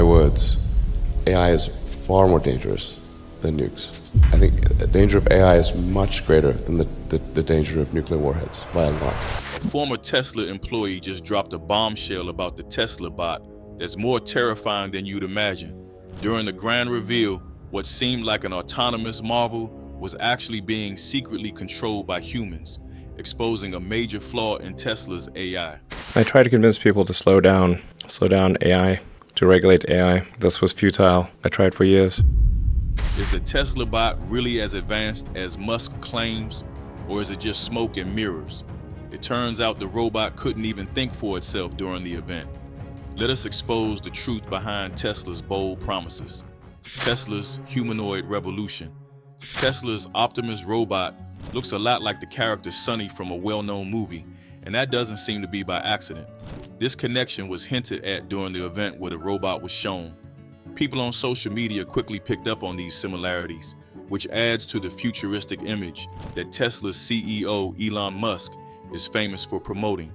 my words, AI is far more dangerous than nukes. I think the danger of AI is much greater than the danger of nuclear warheads by a lot. A former Tesla employee just dropped a bombshell about the Tesla bot that's more terrifying than you'd imagine. During the grand reveal, what seemed like an autonomous marvel was actually being secretly controlled by humans, exposing a major flaw in Tesla's AI. I tried to convince people to slow down AI, to regulate AI. This was futile. I tried for years. Is the Tesla bot really as advanced as Musk claims, or is it just smoke and mirrors? It turns out the robot couldn't even think for itself during the event. Let us expose the truth behind Tesla's bold promises. Tesla's humanoid revolution. Tesla's Optimus robot looks a lot like the character Sonny from a well-known movie, and that doesn't seem to be by accident. This connection was hinted at during the event where the robot was shown. People on social media quickly picked up on these similarities, which adds to the futuristic image that Tesla's CEO Elon Musk is famous for promoting.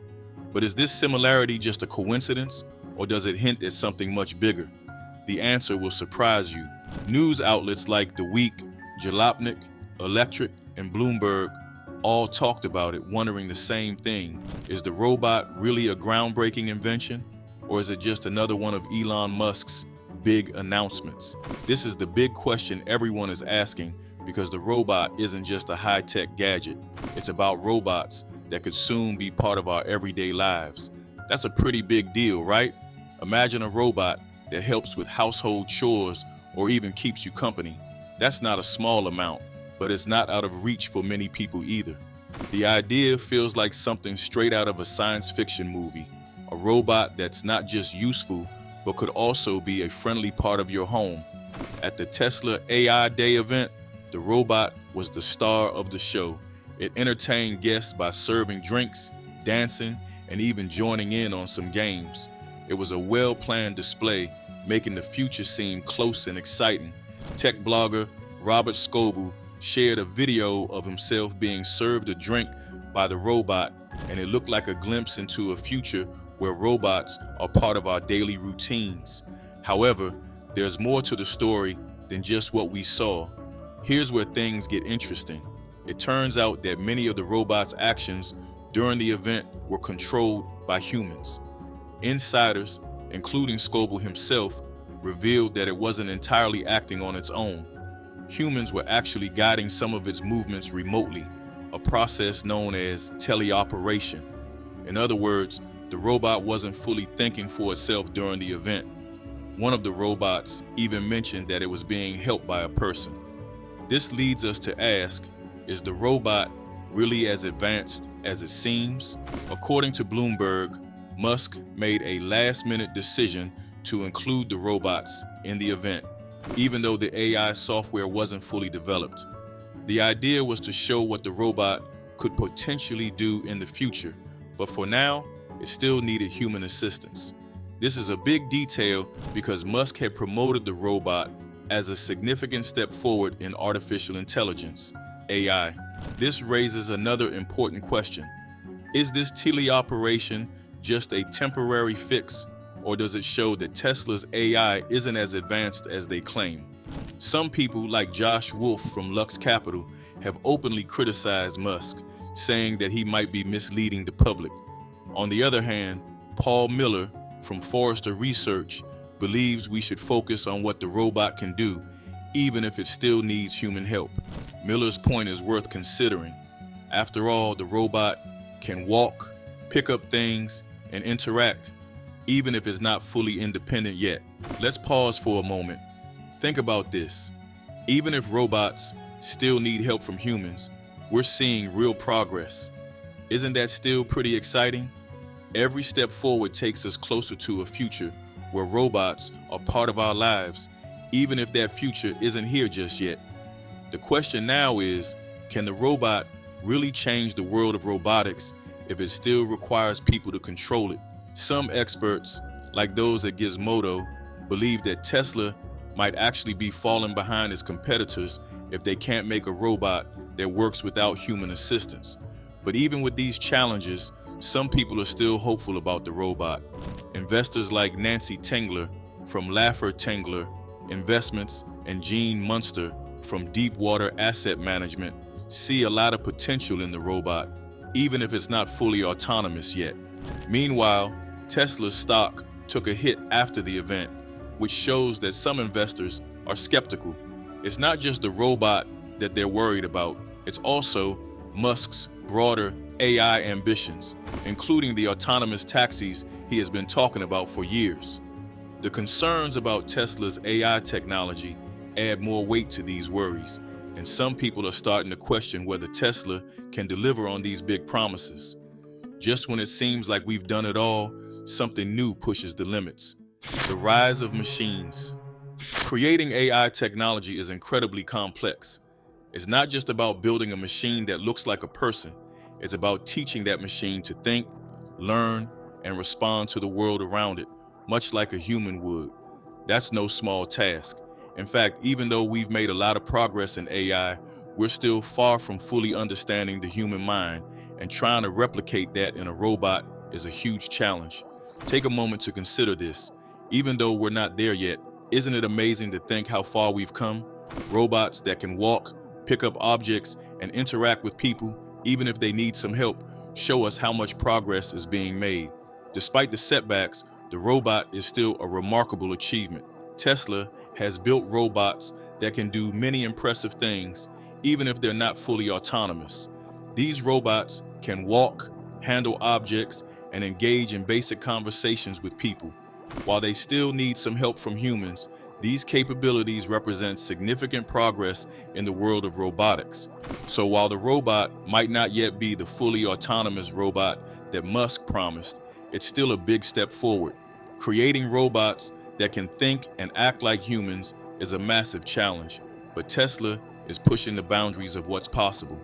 But is this similarity just a coincidence, or does it hint at something much bigger? The answer will surprise you. News outlets like The Week, Jalopnik, Electric, and Bloomberg all talked about it, wondering the same thing. Is the robot really a groundbreaking invention, or is it just another one of Elon Musk's big announcements? This is the big question everyone is asking, because the robot isn't just a high-tech gadget. It's about robots that could soon be part of our everyday lives. That's a pretty big deal, right? Imagine a robot that helps with household chores or even keeps you company. That's not a small amount, but it's not out of reach for many people either. The idea feels like something straight out of a science fiction movie, a robot that's not just useful, but could also be a friendly part of your home. At the Tesla AI Day event, the robot was the star of the show. It entertained guests by serving drinks, dancing, and even joining in on some games. It was a well-planned display, making the future seem close and exciting. Tech blogger Robert Scoble shared a video of himself being served a drink by the robot, and it looked like a glimpse into a future where robots are part of our daily routines. However, there's more to the story than just what we saw. Here's where things get interesting. It turns out that many of the robot's actions during the event were controlled by humans. Insiders, including Scoble himself, revealed that it wasn't entirely acting on its own. Humans were actually guiding some of its movements remotely, a process known as teleoperation. In other words, the robot wasn't fully thinking for itself during the event. One of the robots even mentioned that it was being helped by a person. This leads us to ask, is the robot really as advanced as it seems? According to Bloomberg, Musk made a last-minute decision to include the robots in the event, even though the AI software wasn't fully developed. The idea was to show what the robot could potentially do in the future, but for now, it still needed human assistance. This is a big detail because Musk had promoted the robot as a significant step forward in artificial intelligence, AI. This raises another important question. Is this teleoperation just a temporary fix, or does it show that Tesla's AI isn't as advanced as they claim? Some people, like Josh Wolf from Lux Capital, have openly criticized Musk, saying that he might be misleading the public. On the other hand, Paul Miller from Forrester Research believes we should focus on what the robot can do, even if it still needs human help. Miller's point is worth considering. After all, the robot can walk, pick up things, and interact, even if it's not fully independent yet. Let's pause for a moment. Think about this. Even if robots still need help from humans, we're seeing real progress. Isn't that still pretty exciting? Every step forward takes us closer to a future where robots are part of our lives, even if that future isn't here just yet. The question now is, can the robot really change the world of robotics if it still requires people to control it? Some experts, like those at Gizmodo, believe that Tesla might actually be falling behind its competitors if they can't make a robot that works without human assistance. But even with these challenges, some people are still hopeful about the robot. Investors like Nancy Tengler from Laffer Tengler Investments and Gene Munster from Deepwater Asset Management see a lot of potential in the robot, even if it's not fully autonomous yet. Meanwhile, Tesla's stock took a hit after the event, which shows that some investors are skeptical. It's not just the robot that they're worried about, it's also Musk's broader AI ambitions, including the autonomous taxis he has been talking about for years. The concerns about Tesla's AI technology add more weight to these worries, and some people are starting to question whether Tesla can deliver on these big promises. Just when it seems like we've done it all, something new pushes the limits. The rise of machines. Creating AI technology is incredibly complex. It's not just about building a machine that looks like a person. It's about teaching that machine to think, learn, and respond to the world around it, much like a human would. That's no small task. In fact, even though we've made a lot of progress in AI, we're still far from fully understanding the human mind, and trying to replicate that in a robot is a huge challenge. Take a moment to consider this. Even though we're not there yet, isn't it amazing to think how far we've come? Robots that can walk, pick up objects, and interact with people, even if they need some help, show us how much progress is being made. Despite the setbacks, the robot is still a remarkable achievement. Tesla has built robots that can do many impressive things, even if they're not fully autonomous. These robots can walk, handle objects, and engage in basic conversations with people. While they still need some help from humans, these capabilities represent significant progress in the world of robotics. So while the robot might not yet be the fully autonomous robot that Musk promised, it's still a big step forward. Creating robots that can think and act like humans is a massive challenge, but Tesla is pushing the boundaries of what's possible.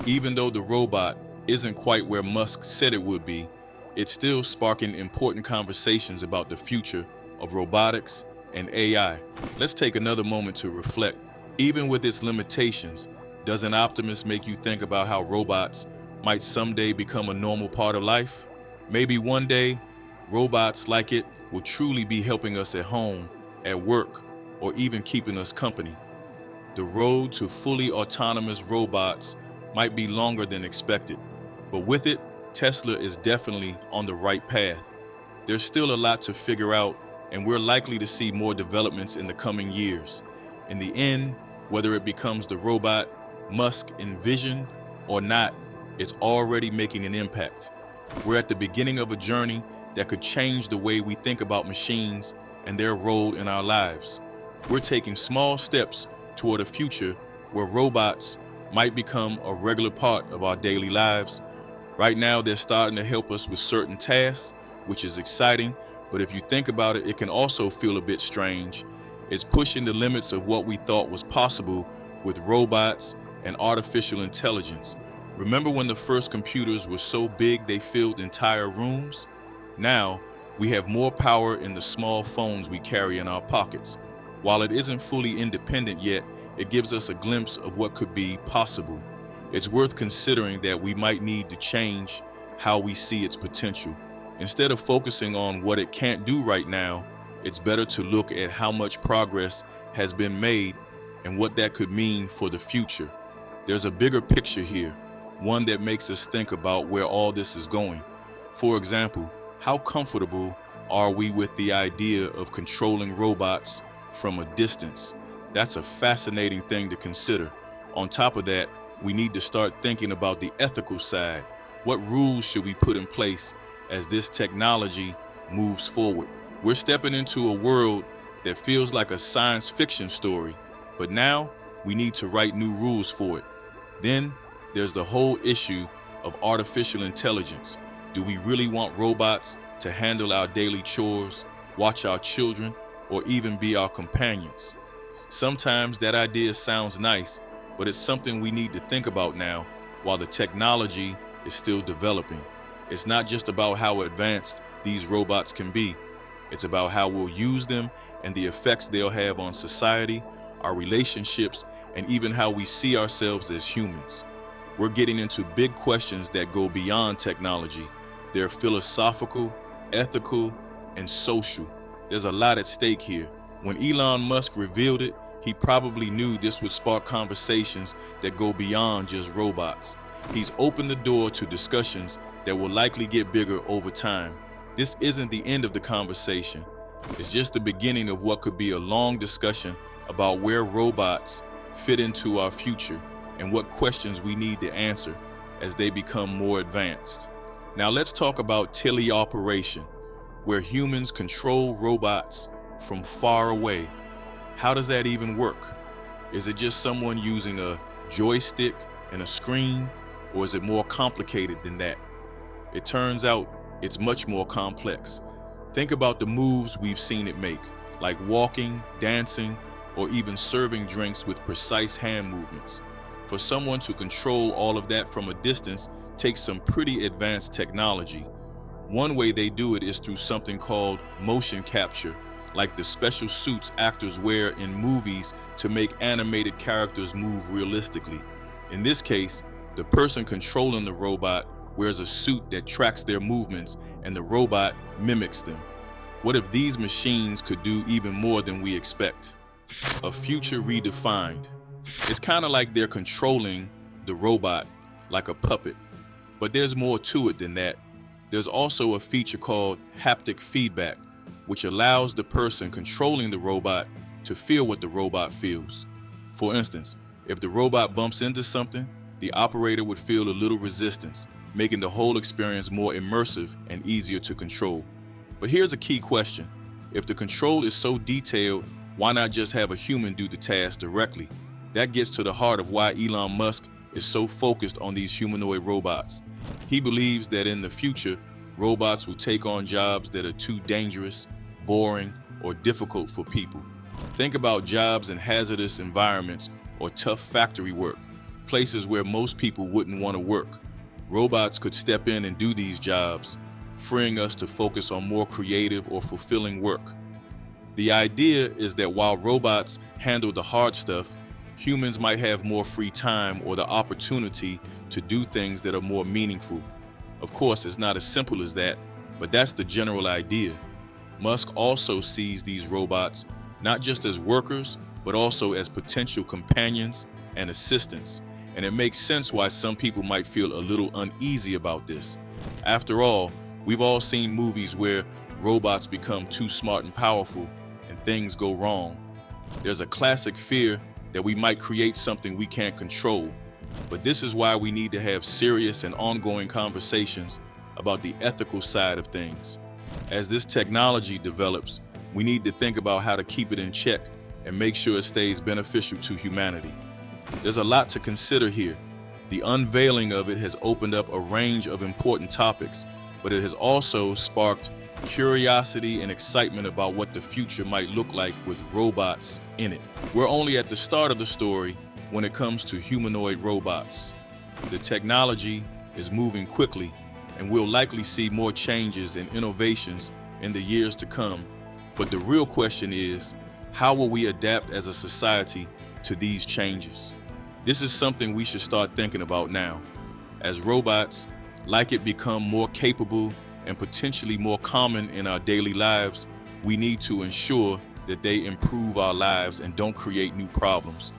Even though the robot isn't quite where Musk said it would be, it's still sparking important conversations about the future of robotics and AI. Let's take another moment to reflect. Even with its limitations, does an optimist make you think about how robots might someday become a normal part of life? Maybe one day, robots like it will truly be helping us at home, at work, or even keeping us company. The road to fully autonomous robots might be longer than expected, but with it, Tesla is definitely on the right path. There's still a lot to figure out, and we're likely to see more developments in the coming years. In the end, whether it becomes the robot Musk envisioned or not, it's already making an impact. We're at the beginning of a journey that could change the way we think about machines and their role in our lives. We're taking small steps toward a future where robots might become a regular part of our daily lives. Right now, they're starting to help us with certain tasks, which is exciting, but if you think about it, it can also feel a bit strange. It's pushing the limits of what we thought was possible with robots and artificial intelligence. Remember when the first computers were so big they filled entire rooms? Now, we have more power in the small phones we carry in our pockets. While it isn't fully independent yet, it gives us a glimpse of what could be possible. It's worth considering that we might need to change how we see its potential. Instead of focusing on what it can't do right now, it's better to look at how much progress has been made and what that could mean for the future. There's a bigger picture here, one that makes us think about where all this is going. For example, how comfortable are we with the idea of controlling robots from a distance? That's a fascinating thing to consider. On top of that, we need to start thinking about the ethical side. What rules should we put in place as this technology moves forward? We're stepping into a world that feels like a science fiction story, but now we need to write new rules for it. Then there's the whole issue of artificial intelligence. Do we really want robots to handle our daily chores, watch our children, or even be our companions? Sometimes that idea sounds nice, but it's something we need to think about now while the technology is still developing. It's not just about how advanced these robots can be. It's about how we'll use them and the effects they'll have on society, our relationships, and even how we see ourselves as humans. We're getting into big questions that go beyond technology. They're philosophical, ethical, and social. There's a lot at stake here. When Elon Musk revealed it, he probably knew this would spark conversations that go beyond just robots. He's opened the door to discussions that will likely get bigger over time. This isn't the end of the conversation. It's just the beginning of what could be a long discussion about where robots fit into our future and what questions we need to answer as they become more advanced. Now let's talk about teleoperation, where humans control robots from far away. How does that even work? Is it just someone using a joystick and a screen, or is it more complicated than that? It turns out it's much more complex. Think about the moves we've seen it make, like walking, dancing, or even serving drinks with precise hand movements. For someone to control all of that from a distance takes some pretty advanced technology. One way they do it is through something called motion capture, like the special suits actors wear in movies to make animated characters move realistically. In this case, the person controlling the robot wears a suit that tracks their movements and the robot mimics them. What if these machines could do even more than we expect? A future redefined. It's kind of like they're controlling the robot like a puppet. But there's more to it than that. There's also a feature called haptic feedback, which allows the person controlling the robot to feel what the robot feels. For instance, if the robot bumps into something, the operator would feel a little resistance, making the whole experience more immersive and easier to control. But here's a key question. If the control is so detailed, why not just have a human do the task directly? That gets to the heart of why Elon Musk is so focused on these humanoid robots. He believes that in the future, robots will take on jobs that are too dangerous, boring, or difficult for people. Think about jobs in hazardous environments or tough factory work, places where most people wouldn't want to work. Robots could step in and do these jobs, freeing us to focus on more creative or fulfilling work. The idea is that while robots handle the hard stuff, humans might have more free time or the opportunity to do things that are more meaningful. Of course, it's not as simple as that, but that's the general idea. Musk also sees these robots not just as workers, but also as potential companions and assistants. And it makes sense why some people might feel a little uneasy about this. After all, we've all seen movies where robots become too smart and powerful and things go wrong. There's a classic fear that we might create something we can't control. But this is why we need to have serious and ongoing conversations about the ethical side of things. As this technology develops, we need to think about how to keep it in check and make sure it stays beneficial to humanity. There's a lot to consider here. The unveiling of it has opened up a range of important topics, but it has also sparked curiosity and excitement about what the future might look like with robots in it. We're only at the start of the story when it comes to humanoid robots. The technology is moving quickly, and we'll likely see more changes and innovations in the years to come. But the real question is, how will we adapt as a society to these changes? This is something we should start thinking about now. As robots, like it, become more capable and potentially more common in our daily lives, we need to ensure that they improve our lives and don't create new problems.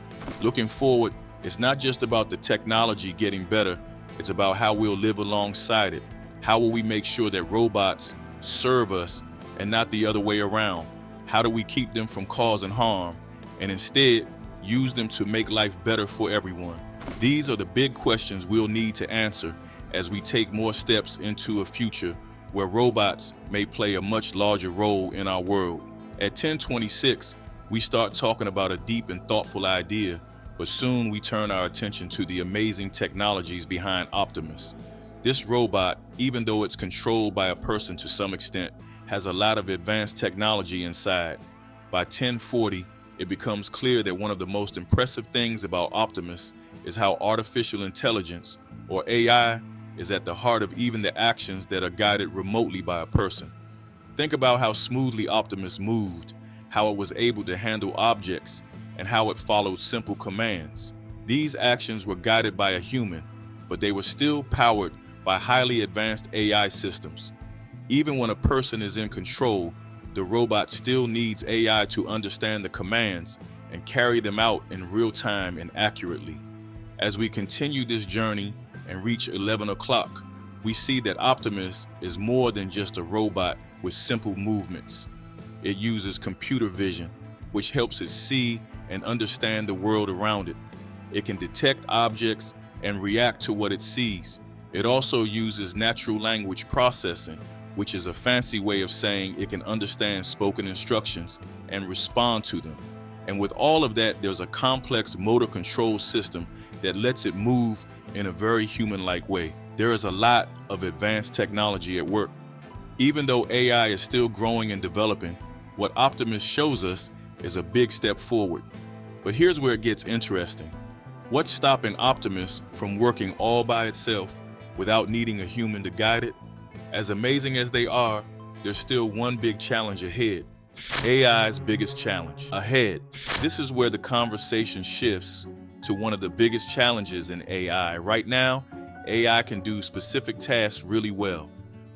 Looking forward, it's not just about the technology getting better, it's about how we'll live alongside it. How will we make sure that robots serve us and not the other way around? How do we keep them from causing harm and instead use them to make life better for everyone? These are the big questions we'll need to answer as we take more steps into a future where robots may play a much larger role in our world. At 1026, we start talking about a deep and thoughtful idea, but soon we turn our attention to the amazing technologies behind Optimus. This robot, even though it's controlled by a person to some extent, has a lot of advanced technology inside. By 1040, it becomes clear that one of the most impressive things about Optimus is how artificial intelligence, or AI, is at the heart of even the actions that are guided remotely by a person. Think about how smoothly Optimus moved, how it was able to handle objects, and how it followed simple commands. These actions were guided by a human, but they were still powered by highly advanced AI systems. Even when a person is in control, the robot still needs AI to understand the commands and carry them out in real time and accurately. As we continue this journey and reach 11 o'clock, we see that Optimus is more than just a robot with simple movements. It uses computer vision, which helps it see and understand the world around it. It can detect objects and react to what it sees. It also uses natural language processing, which is a fancy way of saying it can understand spoken instructions and respond to them. And with all of that, there's a complex motor control system that lets it move in a very human-like way. There is a lot of advanced technology at work. Even though AI is still growing and developing, what Optimus shows us is a big step forward. But here's where it gets interesting. What's stopping Optimus from working all by itself without needing a human to guide it? As amazing as they are, there's still one big challenge ahead. AI's biggest challenge ahead. This is where the conversation shifts to one of the biggest challenges in AI. Right now, AI can do specific tasks really well,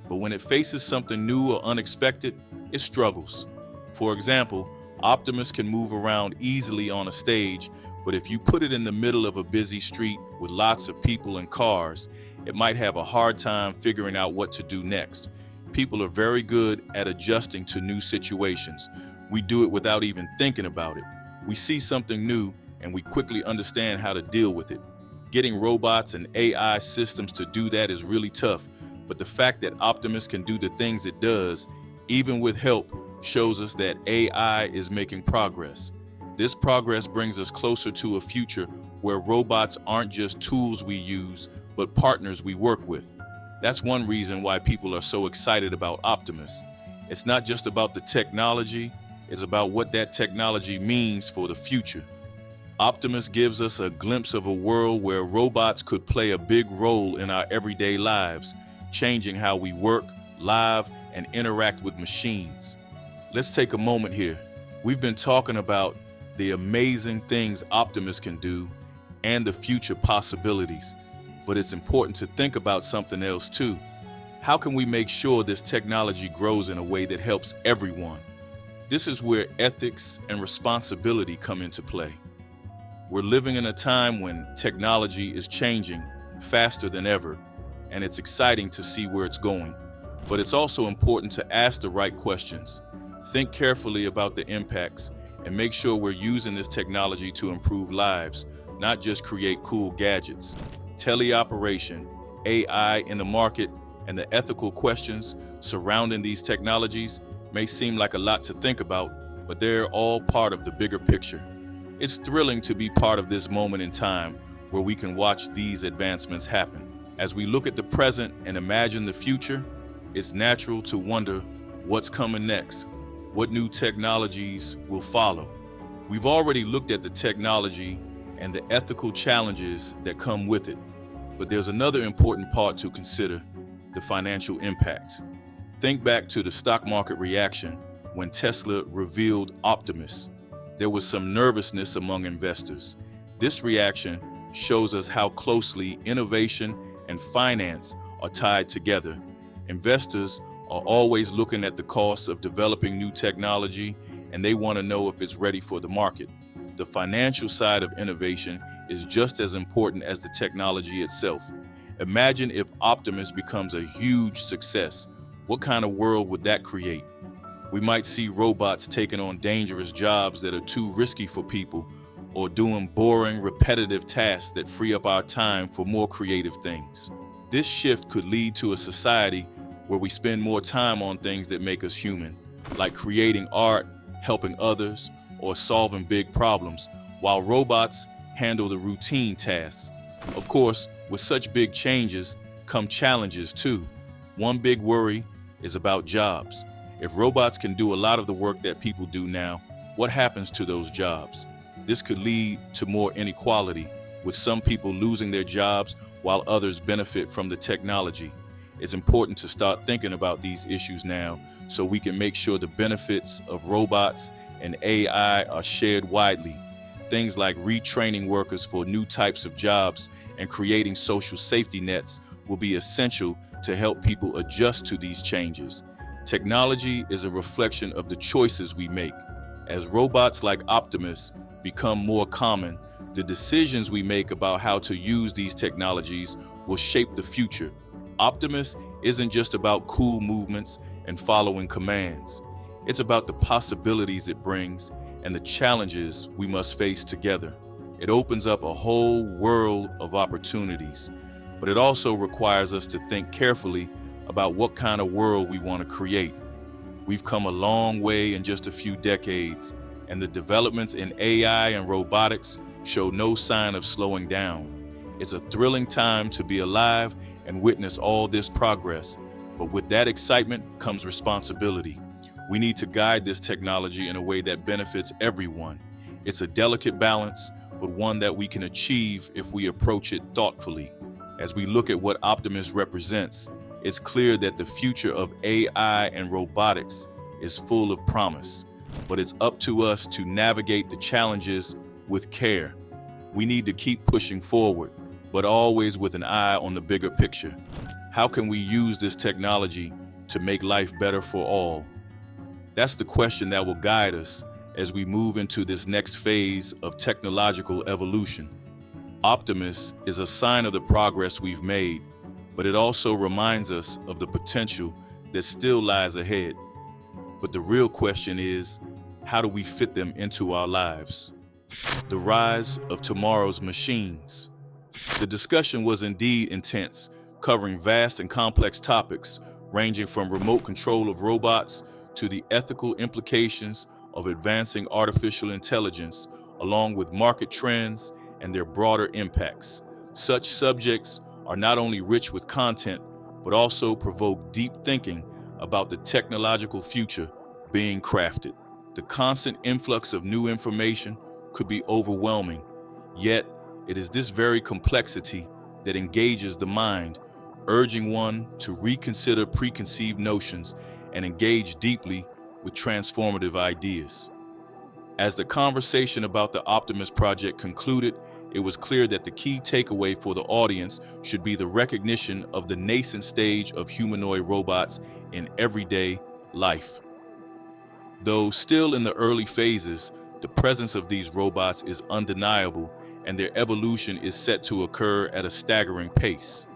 but when it faces something new or unexpected, it struggles. For example, Optimus can move around easily on a stage, but if you put it in the middle of a busy street with lots of people and cars, it might have a hard time figuring out what to do next. People are very good at adjusting to new situations. We do it without even thinking about it. We see something new and we quickly understand how to deal with it. Getting robots and AI systems to do that is really tough, but the fact that Optimus can do the things it does, even with help, shows us that AI is making progress. This progress brings us closer to a future where robots aren't just tools we use, but partners we work with. That's one reason why people are so excited about Optimus. It's not just about the technology, it's about what that technology means for the future. Optimus gives us a glimpse of a world where robots could play a big role in our everyday lives, changing how we work, live, and interact with machines. Let's take a moment here. We've been talking about the amazing things Optimus can do and the future possibilities, but it's important to think about something else too. How can we make sure this technology grows in a way that helps everyone? This is where ethics and responsibility come into play. We're living in a time when technology is changing faster than ever, and it's exciting to see where it's going. But it's also important to ask the right questions, think carefully about the impacts, and make sure we're using this technology to improve lives, not just create cool gadgets. Teleoperation, AI in the market, and the ethical questions surrounding these technologies may seem like a lot to think about, but they're all part of the bigger picture. It's thrilling to be part of this moment in time where we can watch these advancements happen. As we look at the present and imagine the future, it's natural to wonder what's coming next, what new technologies will follow. We've already looked at the technology and the ethical challenges that come with it, but there's another important part to consider: the financial impacts. Think back to the stock market reaction when Tesla revealed Optimus. There was some nervousness among investors. This reaction shows us how closely innovation and finance are tied together. Investors are always looking at the costs of developing new technology, and they want to know if it's ready for the market. The financial side of innovation is just as important as the technology itself. Imagine if Optimus becomes a huge success. What kind of world would that create? We might see robots taking on dangerous jobs that are too risky for people, or doing boring, repetitive tasks that free up our time for more creative things. This shift could lead to a society where we spend more time on things that make us human, like creating art, helping others, or solving big problems, while robots handle the routine tasks. Of course, with such big changes come challenges too. One big worry is about jobs. If robots can do a lot of the work that people do now, what happens to those jobs? This could lead to more inequality, with some people losing their jobs while others benefit from the technology. It's important to start thinking about these issues now so we can make sure the benefits of robots and AI are shared widely. Things like retraining workers for new types of jobs and creating social safety nets will be essential to help people adjust to these changes. Technology is a reflection of the choices we make. As robots like Optimus become more common, the decisions we make about how to use these technologies will shape the future. Optimus isn't just about cool movements and following commands. It's about the possibilities it brings and the challenges we must face together. It opens up a whole world of opportunities, but it also requires us to think carefully about what kind of world we want to create. We've come a long way in just a few decades, and the developments in AI and robotics show no sign of slowing down. It's a thrilling time to be alive and witness all this progress, but with that excitement comes responsibility. We need to guide this technology in a way that benefits everyone. It's a delicate balance, but one that we can achieve if we approach it thoughtfully. As we look at what Optimus represents, it's clear that the future of AI and robotics is full of promise, but it's up to us to navigate the challenges with care. We need to keep pushing forward, but always with an eye on the bigger picture. How can we use this technology to make life better for all? That's the question that will guide us as we move into this next phase of technological evolution. Optimus is a sign of the progress we've made, but it also reminds us of the potential that still lies ahead. But the real question is, how do we fit them into our lives? The rise of tomorrow's machines. The discussion was indeed intense, covering vast and complex topics, ranging from remote control of robots to the ethical implications of advancing artificial intelligence, along with market trends and their broader impacts. Such subjects are not only rich with content, but also provoke deep thinking about the technological future being crafted. The constant influx of new information could be overwhelming, yet it is this very complexity that engages the mind, urging one to reconsider preconceived notions and engage deeply with transformative ideas. As the conversation about the Optimus project concluded, it was clear that the key takeaway for the audience should be the recognition of the nascent stage of humanoid robots in everyday life. Though still in the early phases, the presence of these robots is undeniable, and their evolution is set to occur at a staggering pace.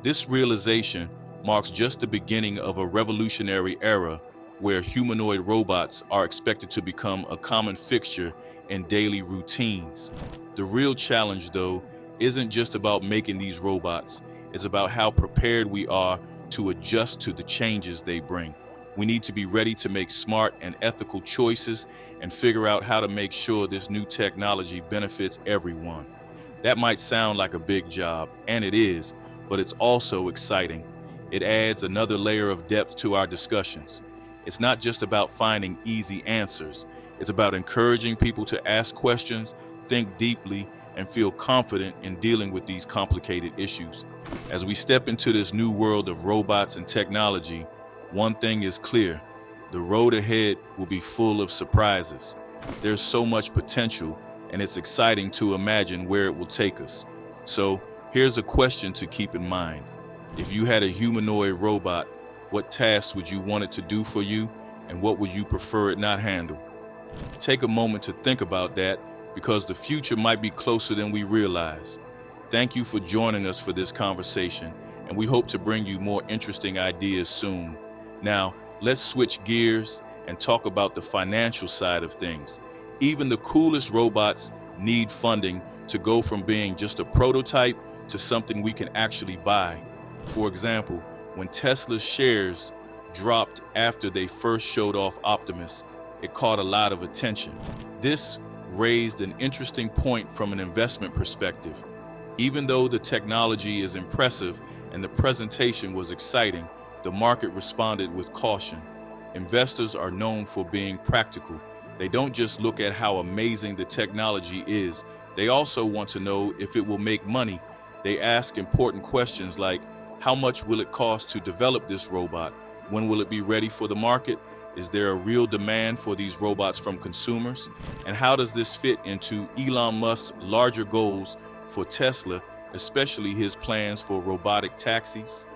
This realization marks just the beginning of a revolutionary era where humanoid robots are expected to become a common fixture in daily routines. The real challenge, though, isn't just about making these robots. It's about how prepared we are to adjust to the changes they bring. We need to be ready to make smart and ethical choices and figure out how to make sure this new technology benefits everyone. That might sound like a big job, and it is, but it's also exciting. It adds another layer of depth to our discussions. It's not just about finding easy answers. It's about encouraging people to ask questions, think deeply, and feel confident in dealing with these complicated issues. As we step into this new world of robots and technology, one thing is clear: the road ahead will be full of surprises. There's so much potential, and it's exciting to imagine where it will take us. So, here's a question to keep in mind. If you had a humanoid robot, what tasks would you want it to do for you, and what would you prefer it not handle? Take a moment to think about that, because the future might be closer than we realize. Thank you for joining us for this conversation, and we hope to bring you more interesting ideas soon. Now, let's switch gears and talk about the financial side of things. Even the coolest robots need funding to go from being just a prototype to something we can actually buy. For example, when Tesla's shares dropped after they first showed off Optimus, it caught a lot of attention. This raised an interesting point from an investment perspective. Even though the technology is impressive and the presentation was exciting, the market responded with caution. Investors are known for being practical. They don't just look at how amazing the technology is, they also want to know if it will make money. They ask important questions like, how much will it cost to develop this robot? When will it be ready for the market? Is there a real demand for these robots from consumers? And how does this fit into Elon Musk's larger goals for Tesla, especially his plans for robotic taxis?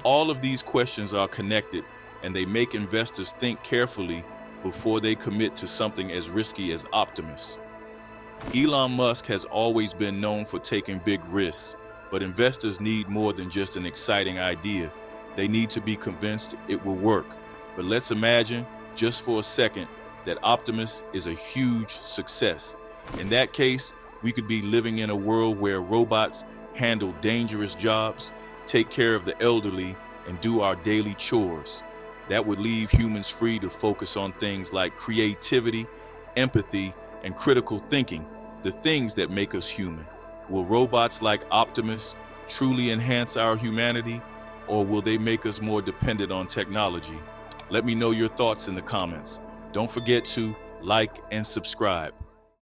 All of these questions are connected, and they make investors think carefully before they commit to something as risky as Optimus. Elon Musk has always been known for taking big risks, but investors need more than just an exciting idea. They need to be convinced it will work. But let's imagine, just for a second, that Optimus is a huge success. In that case, we could be living in a world where robots handle dangerous jobs, take care of the elderly, and do our daily chores. That would leave humans free to focus on things like creativity, empathy, and critical thinking, the things that make us human. Will robots like Optimus truly enhance our humanity, or will they make us more dependent on technology? Let me know your thoughts in the comments. Don't forget to like and subscribe.